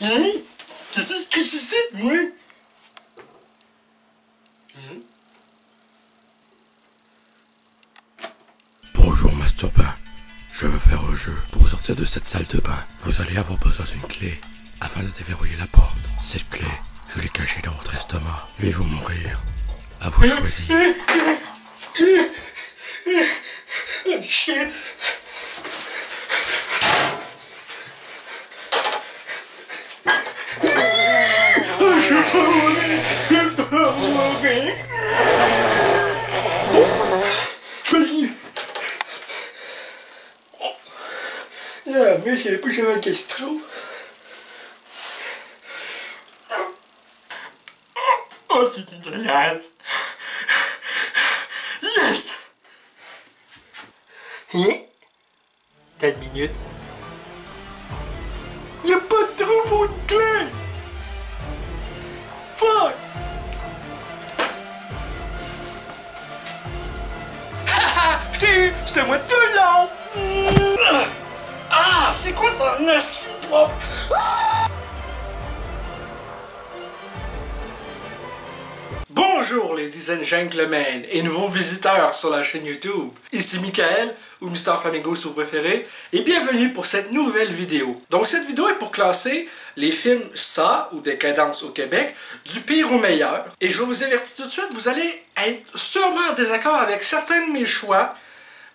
Hein? Qu'est-ce que c'est ça, moi? Hein? Bonjour masturbant, je veux faire un jeu. Pour sortir de cette salle de bain, vous allez avoir besoin d'une clé afin de déverrouiller la porte. Cette clé, je l'ai cachée dans votre estomac. Vivez-vous mourir? À vous de choisir. Oh shit! Oh, je veux pas mourir! Je veux pas mourir! Vas-y! Ah, mais je savais pas que j'avais un gastro. Oh, c'est dégueulasse! Yes! Hein? T'as une minute? Y'a pas de trou pour une clé! Fuck! Haha! Je t'ai eu! C'était moi tout le long! Ah! C'est quoi ton esti de propre? Bonjour ladies and gentlemen et nouveaux visiteurs sur la chaîne YouTube. Ici Michael ou Mister Flamingo si vous préférez et bienvenue pour cette nouvelle vidéo. Donc cette vidéo est pour classer les films Ça ou Décadence au Québec du pire au meilleur. Et je vous avertis tout de suite, vous allez être sûrement en désaccord avec certains de mes choix.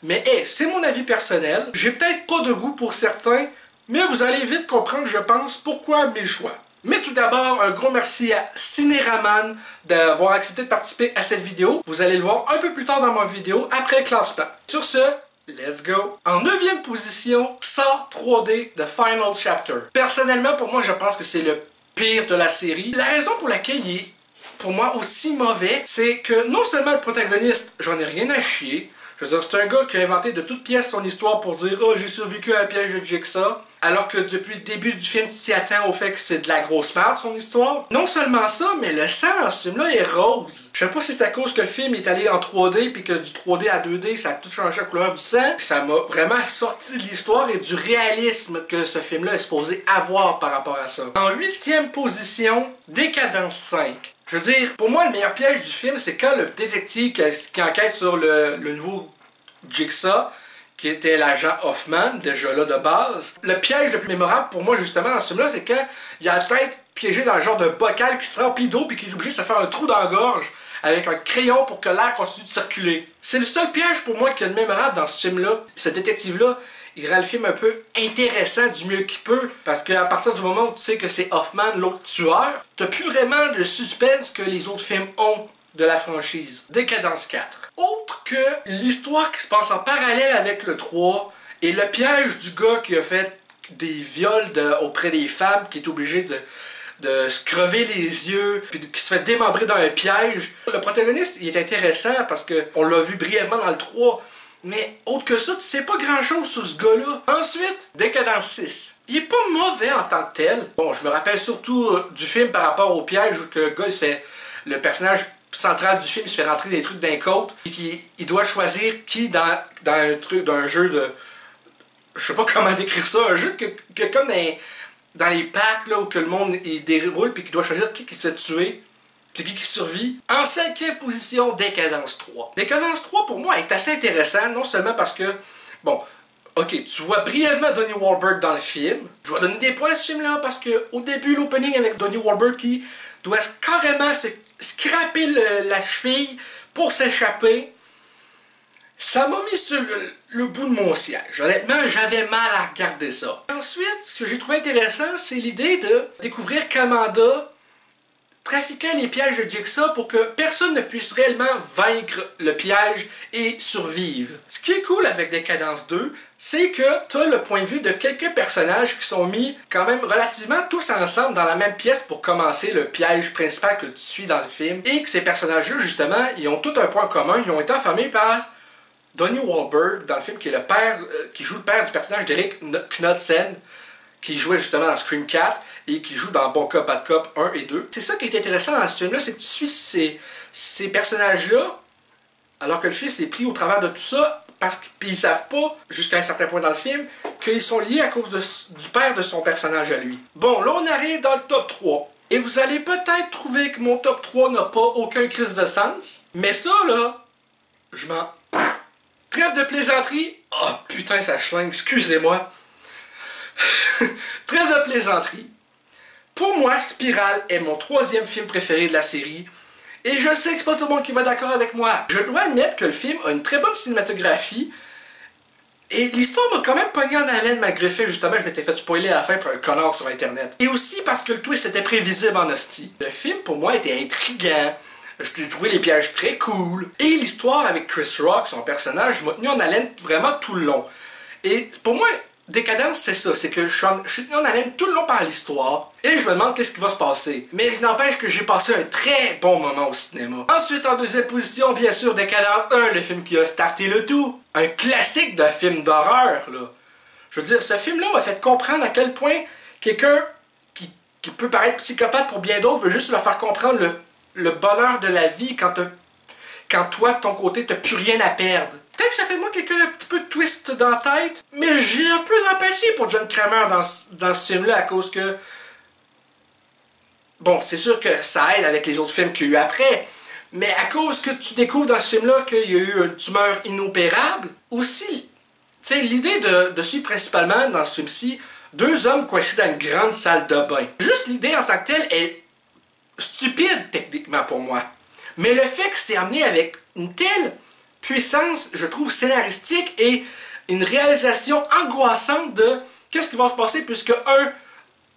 Mais hey, c'est mon avis personnel. J'ai peut-être pas de goût pour certains, mais vous allez vite comprendre, je pense, pourquoi mes choix. Mais tout d'abord, un gros merci à Cinéraman d'avoir accepté de participer à cette vidéo. Vous allez le voir un peu plus tard dans ma vidéo, après le classement. Sur ce, let's go! En 9e position, Saw 3D The Final Chapter. Personnellement, pour moi, je pense que c'est le pire de la série. La raison pour laquelle il est, pour moi, aussi mauvais, c'est que non seulement le protagoniste, j'en ai rien à chier. Je veux dire, c'est un gars qui a inventé de toutes pièces son histoire pour dire « Oh, j'ai survécu à un piège de Jigsaw », alors que depuis le début du film, tu t'y attends au fait que c'est de la grosse merde, son histoire. Non seulement ça, mais le sang dans ce film-là est rose. Je sais pas si c'est à cause que le film est allé en 3D, puis que du 3D à 2D, ça a tout changé la couleur du sang. Ça m'a vraiment sorti de l'histoire et du réalisme que ce film-là est supposé avoir par rapport à ça. En 8e position, Décadence 5. Je veux dire, pour moi, le meilleur piège du film, c'est quand le détective qui enquête sur le nouveau Jigsaw, qui était l'agent Hoffman, déjà là de base. Le piège le plus mémorable pour moi, justement, dans ce film-là, c'est quand il a la tête piégée dans le genre de bocal qui se remplit d'eau puis qui est obligé de se faire un trou dans la gorge avec un crayon pour que l'air continue de circuler. C'est le seul piège pour moi qui est mémorable dans ce film-là. Ce détective-là, il rend le film un peu intéressant du mieux qu'il peut, parce qu'à partir du moment où tu sais que c'est Hoffman, l'autre tueur, t'as plus vraiment le suspense que les autres films ont de la franchise. Décadence 4. Autre que l'histoire qui se passe en parallèle avec le 3 et le piège du gars qui a fait des viols auprès des femmes, qui est obligé de se crever les yeux, puis qui se fait démembrer dans un piège. Le protagoniste, il est intéressant parce qu'on l'a vu brièvement dans le 3, mais autre que ça, tu sais pas grand-chose sur ce gars-là. Ensuite, Décadence 6. Il est pas mauvais en tant que tel. Bon, je me rappelle surtout du film par rapport au piège où le gars, il se fait... Le personnage central du film, il se fait rentrer des trucs d'un côte, et qu'il doit choisir qui dans un truc, d'un jeu de... Je sais pas comment décrire ça, un jeu que comme dans les parcs, là, où que le monde il déroule, puis qu'il doit choisir qui se tuer. C'est qui survit. En 5e position, Décadence 3. Décadence 3, pour moi, est assez intéressant, non seulement parce que, bon, ok, tu vois brièvement Donnie Wahlberg dans le film. Je vais donner des points à ce film-là, parce que au début, l'opening avec Donnie Wahlberg qui doit carrément se scraper la cheville pour s'échapper, ça m'a mis sur le bout de mon siège. Honnêtement, j'avais mal à regarder ça. Ensuite, ce que j'ai trouvé intéressant, c'est l'idée de découvrir qu'Amanda trafiquait les pièges de Jigsaw pour que personne ne puisse réellement vaincre le piège et survivre. Ce qui est cool avec Décadence 2, c'est que tu as le point de vue de quelques personnages qui sont mis quand même relativement tous ensemble dans la même pièce pour commencer le piège principal que tu suis dans le film. Et que ces personnages-là, justement, ils ont tout un point commun. Ils ont été enfermés par Donnie Wahlberg dans le film, qui est le père, qui joue le père du personnage d'Eric Knudsen, qui jouait justement dans Scream 4 et qui joue dans Bon Cop, Bad Cop 1 et 2. C'est ça qui est intéressant dans ce film-là, c'est que tu suis ces personnages-là, alors que le fils est pris au travers de tout ça qu'ils savent pas, jusqu'à un certain point dans le film, qu'ils sont liés à cause du père de son personnage à lui. Bon, là on arrive dans le top 3. Et vous allez peut-être trouver que mon top 3 n'a pas aucun crise de sens. Mais ça, là, je m'en... Trêve de plaisanterie. Oh putain, ça chlingue, excusez-moi. Trêve de plaisanterie. Pour moi, Spiral est mon 3e film préféré de la série. Et je sais que c'est pas tout le monde qui va d'accord avec moi. Je dois admettre que le film a une très bonne cinématographie. Et l'histoire m'a quand même pogné en haleine malgré le fait, justement, je m'étais fait spoiler à la fin par un connard sur internet. Et aussi parce que le twist était prévisible en hostie. Le film, pour moi, était intriguant. J'ai trouvé les pièges très cool. Et l'histoire avec Chris Rock, son personnage, m'a tenu en haleine vraiment tout le long. Et pour moi, Décadence, c'est ça. C'est que je suis tenu en haleine tout le long par l'histoire. Et je me demande qu'est-ce qui va se passer. Mais je n'empêche que j'ai passé un très bon moment au cinéma. Ensuite, en 2e position, bien sûr, Décadence 1, le film qui a starté le tout. Un classique de film d'horreur, là. Je veux dire, ce film-là m'a fait comprendre à quel point quelqu'un qui peut paraître psychopathe pour bien d'autres veut juste leur faire comprendre le bonheur de la vie quand toi, de ton côté, t'as plus rien à perdre. Peut-être que ça fait de moi quelqu'un d'un petit peu twist dans la tête, mais j'ai un peu d'empathie pour John Kramer dans ce film-là à cause que... Bon, c'est sûr que ça aide avec les autres films qu'il y a eu après, mais à cause que tu découvres dans ce film-là qu'il y a eu une tumeur inopérable, aussi, tu sais, l'idée de suivre principalement dans ce film-ci 2 hommes coincés dans une grande salle de bain. Juste l'idée en tant que telle est stupide techniquement pour moi. Mais le fait que c'est amené avec une telle puissance, je trouve, scénaristique et une réalisation angoissante de qu'est-ce qui va se passer puisque un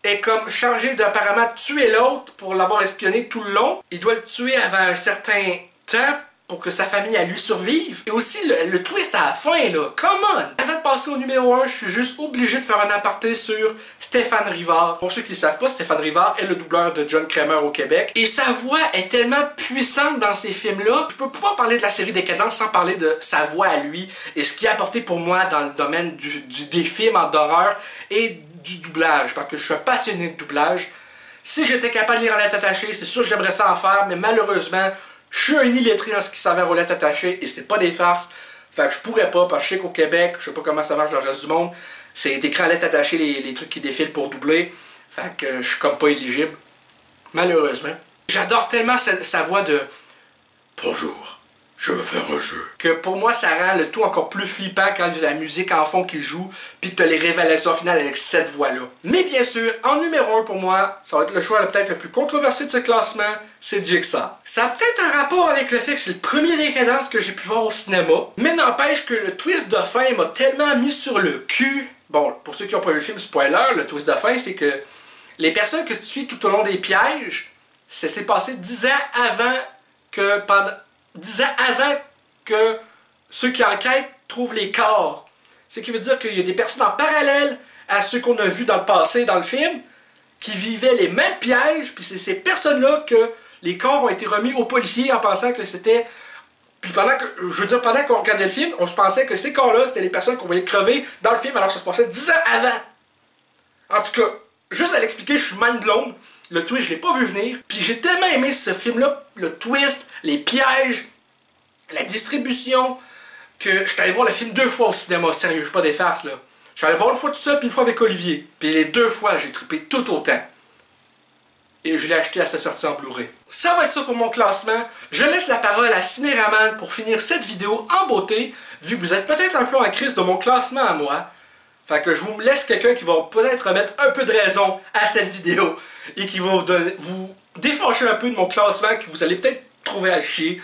est comme chargé d'apparemment tuer l'autre pour l'avoir espionné tout le long. Il doit le tuer avant un certain temps pour que sa famille à lui survive. Et aussi le twist à la fin, là, come on! Avant de passer au numéro 1, je suis juste obligé de faire un aparté sur Stéphane Rivard. Pour ceux qui ne savent pas, Stéphane Rivard est le doubleur de John Kramer au Québec. Et sa voix est tellement puissante dans ces films-là. Je peux pas parler de la série Décadence sans parler de sa voix à lui et ce qu'il a apporté pour moi dans le domaine des films en d'horreur et du doublage. Parce que je suis un passionné de doublage. Si j'étais capable de lire en lettres attachées, c'est sûr que j'aimerais ça en faire, mais malheureusement, je suis un illettré en ce qui s'avère aux lettres attachées et c'est pas des farces. Fait que je pourrais pas, parce que je sais qu'au Québec, je sais pas comment ça marche dans le reste du monde, c'est écrit en lettres attachées les trucs qui défilent pour doubler. Fait que je suis comme pas éligible. Malheureusement. J'adore tellement sa voix de Bonjour, je veux faire un jeu. que pour moi ça rend le tout encore plus flippant quand il y a la musique en fond qui joue puis que t'as les révélations finales avec cette voix-là. Mais bien sûr, en numéro 1 pour moi, ça va être le choix peut-être le plus controversé de ce classement, c'est Jigsaw. Ça a peut-être un rapport avec le fait que c'est le premier Décadence que j'ai pu voir au cinéma, mais n'empêche que le twist de fin m'a tellement mis sur le cul. Bon, pour ceux qui n'ont pas vu le film, spoiler, le twist de fin c'est que les personnes que tu suis tout au long des pièges, ça s'est passé 10 ans avant que 10 ans avant que ceux qui enquêtent trouvent les corps. Ce qui veut dire qu'il y a des personnes en parallèle à ceux qu'on a vus dans le passé, dans le film, qui vivaient les mêmes pièges, puis c'est ces personnes-là que les corps ont été remis aux policiers en pensant que c'était... Puis pendant qu'on regardait le film, on se pensait que ces corps-là, c'était les personnes qu'on voyait crever dans le film, alors que ça se passait 10 ans avant. En tout cas, juste à l'expliquer, je suis mind blown. Le twist, je l'ai pas vu venir. Puis j'ai tellement aimé ce film-là, le twist, les pièges, la distribution, que je suis allé voir le film 2 fois au cinéma. Sérieux, je suis pas des farces, là. Je suis allé voir une fois tout seul, puis une fois avec Olivier. Puis les 2 fois, j'ai trippé tout autant. Et je l'ai acheté à sa sortie en Blu-ray. Ça va être ça pour mon classement. Je laisse la parole à Cinéraman pour finir cette vidéo en beauté, vu que vous êtes peut-être un peu en crise de mon classement à moi. Fait que je vous laisse quelqu'un qui va peut-être remettre un peu de raison à cette vidéo et qui va vous défâcher un peu de mon classement que vous allez peut-être trouver à chier.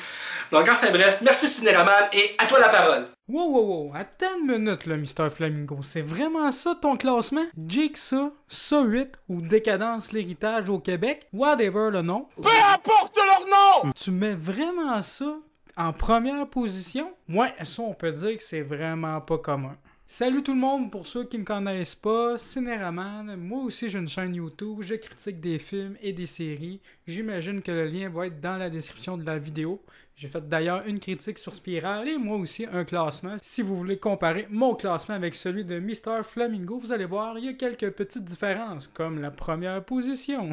Donc enfin bref, merci Cinéraman et à toi la parole. Wow, attends une minute là, Mr. Flamingo, c'est vraiment ça ton classement? Jigsaw, Saw 8 ou Décadence l'héritage au Québec? Whatever le nom. Peu importe leur nom! Tu mets vraiment ça en première position? Ouais, ça on peut dire que c'est vraiment pas commun. Salut tout le monde, pour ceux qui me connaissent pas, Cinéraman, moi aussi j'ai une chaîne YouTube, je critique des films et des séries, j'imagine que le lien va être dans la description de la vidéo. J'ai fait d'ailleurs une critique sur Spiral et moi aussi un classement. Si vous voulez comparer mon classement avec celui de Mr. Flamingo, vous allez voir, il y a quelques petites différences, comme la première position.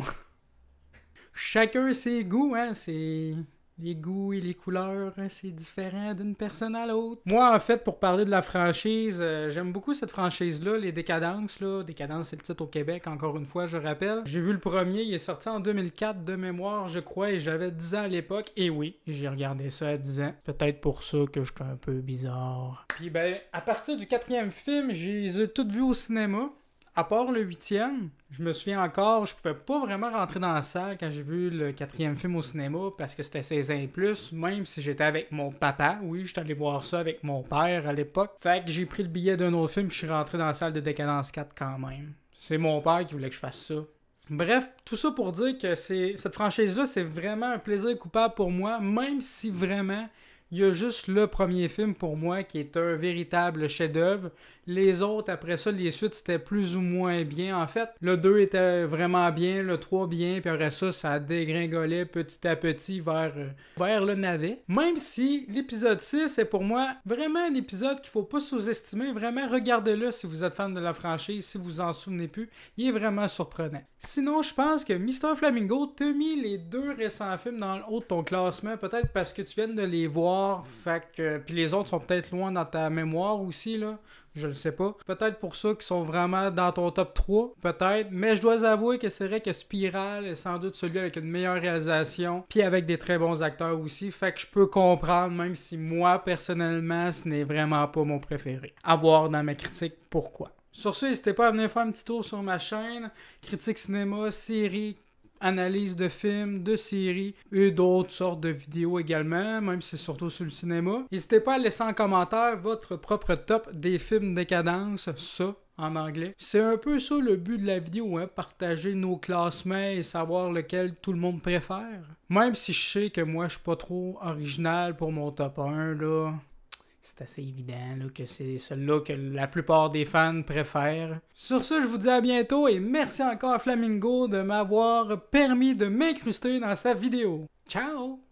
Chacun ses goûts, hein, c'est Les goûts et les couleurs, hein, c'est différent d'une personne à l'autre. Moi, en fait, pour parler de la franchise, j'aime beaucoup cette franchise-là, les Décadences. Décadence, c'est le titre au Québec, encore une fois, je rappelle. J'ai vu le premier, il est sorti en 2004 de mémoire, je crois, et j'avais 10 ans à l'époque. Et oui, j'ai regardé ça à 10 ans. Peut-être pour ça que j'étais un peu bizarre. Puis ben, à partir du 4e film, j'ai les ai toutes vues au cinéma. À part le 8e, je me souviens encore, je pouvais pas vraiment rentrer dans la salle quand j'ai vu le 4e film au cinéma parce que c'était 16 ans et plus, même si j'étais avec mon papa. Oui, j'étais allé voir ça avec mon père à l'époque. Fait que j'ai pris le billet d'un autre film et je suis rentré dans la salle de Décadence 4 quand même. C'est mon père qui voulait que je fasse ça. Bref, tout ça pour dire que cette franchise-là, c'est vraiment un plaisir coupable pour moi, même si vraiment... Il y a juste le premier film pour moi qui est un véritable chef-d'œuvre. Les autres, après ça, les suites, c'était plus ou moins bien. En fait, le 2 était vraiment bien, le 3 bien, puis après ça, ça dégringolait petit à petit vers le navet. Même si l'épisode 6 est pour moi vraiment un épisode qu'il faut pas sous-estimer. Vraiment, regardez-le si vous êtes fan de la franchise, si vous vous en souvenez plus. Il est vraiment surprenant. Sinon, je pense que Mr. Flamingo t'a mis les 2 récents films dans le haut de ton classement, peut-être parce que tu viens de les voir. Puis les autres sont peut-être loin dans ta mémoire aussi, là. Je le sais pas. Peut-être pour ça qu'ils sont vraiment dans ton top 3. Peut-être. Mais je dois avouer que c'est vrai que Spiral est sans doute celui avec une meilleure réalisation. Puis avec des très bons acteurs aussi. Fait que je peux comprendre, même si moi, personnellement, ce n'est vraiment pas mon préféré. À voir dans ma critique pourquoi. Sur ce, n'hésitez pas à venir faire un petit tour sur ma chaîne. Critique cinéma, série, analyse de films, de séries et d'autres sortes de vidéos également, même si c'est surtout sur le cinéma. N'hésitez pas à laisser en commentaire votre propre top des films Décadence, ça en anglais. C'est un peu ça le but de la vidéo, hein, partager nos classements et savoir lequel tout le monde préfère. Même si je sais que moi je suis pas trop original pour mon top 1, là... C'est assez évident là, que c'est celui-là que la plupart des fans préfèrent. Sur ce, je vous dis à bientôt et merci encore à Flamingo de m'avoir permis de m'incruster dans sa vidéo. Ciao!